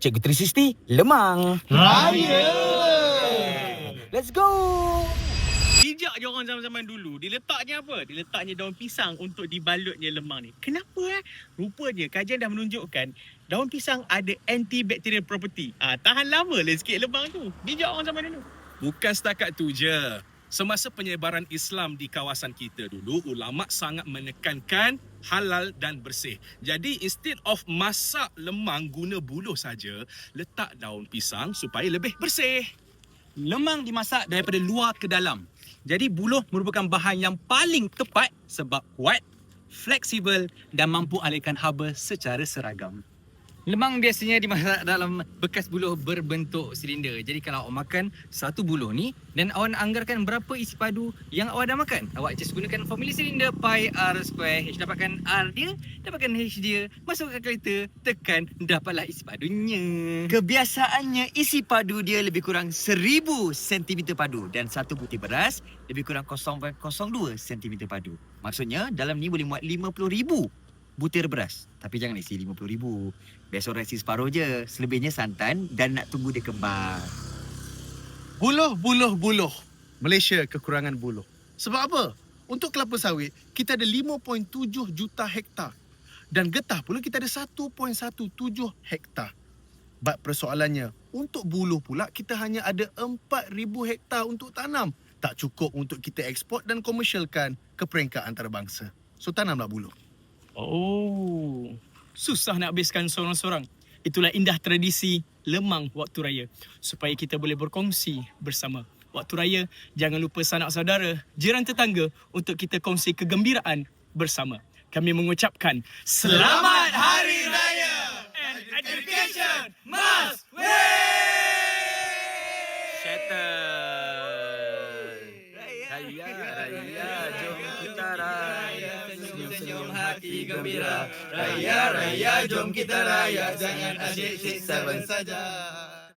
Cikgu 360 Lemang. Raya! Let's go! Bijak je orang zaman-zaman dulu. Dia letaknya apa? Dia letaknya daun pisang untuk dibalutnya lemang ni. Kenapa Rupanya kajian dah menunjukkan daun pisang ada antibacterial property. Tahan lama lah sikit lemang tu. Bijak orang zaman dulu. Bukan setakat tu je. Semasa penyebaran Islam di kawasan kita dulu, ulama sangat menekankan halal dan bersih. Jadi instead of masak lemang guna buluh saja, letak daun pisang supaya lebih bersih. Lemang dimasak daripada luar ke dalam. Jadi buluh merupakan bahan yang paling tepat sebab kuat, fleksibel dan mampu alihkan haba secara seragam. Lemang biasanya dimasak dalam bekas buluh berbentuk silinder. Jadi kalau awak makan satu buluh ni dan awak nak anggarkan berapa isi padu yang awak dah makan, awak just gunakan formula silinder pi r square. H dapatkan R dia, dapatkan H dia, masuk ke kalkulator, tekan, dapatlah isi padunya. Kebiasaannya isi padu dia lebih kurang 1000 cm padu dan satu butir beras lebih kurang 0.02 cm padu. Maksudnya dalam ni boleh muat 50,000 butir beras. Tapi jangan isi 50,000. Biasa orang isi separuh je. Selebihnya santan dan nak tunggu dia kembang. Buluh. Malaysia kekurangan buluh. Sebab apa? Untuk kelapa sawit, kita ada 5.7 juta hektar. Dan getah pula kita ada 1.17 hektar. But persoalannya, untuk buluh pula kita hanya ada 4,000 hektar untuk tanam. Tak cukup untuk kita ekspor dan komersialkan ke peringkat antarabangsa. So tanamlah buluh. Oh, susah nak habiskan seorang-seorang. Itulah indah tradisi lemang waktu raya. Supaya kita boleh berkongsi bersama. Waktu raya, jangan lupa sanak saudara, jiran tetangga untuk kita kongsi kegembiraan bersama. Kami mengucapkan Selamat Hari Raya and Education must win! Raya, jom kita raya. Senyum hati gembira. Raya, jom kita raya. Jangan asyik 6 saja.